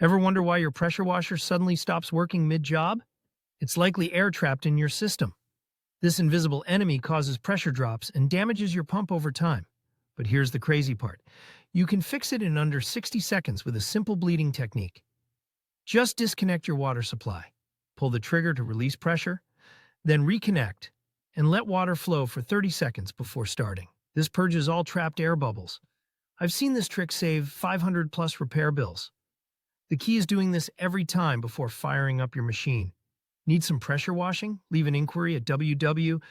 Ever wonder why your pressure washer suddenly stops working mid-job? It's likely air trapped in your system. This invisible enemy causes pressure drops and damages your pump over time. But here's the crazy part. You can fix it in under 60 seconds with a simple bleeding technique. Just disconnect your water supply, pull the trigger to release pressure, then reconnect, and let water flow for 30 seconds before starting. This purges all trapped air bubbles. I've seen this trick save 500 plus repair bills. The key is doing this every time before firing up your machine. Need some pressure washing? Leave an inquiry at www.slon.org.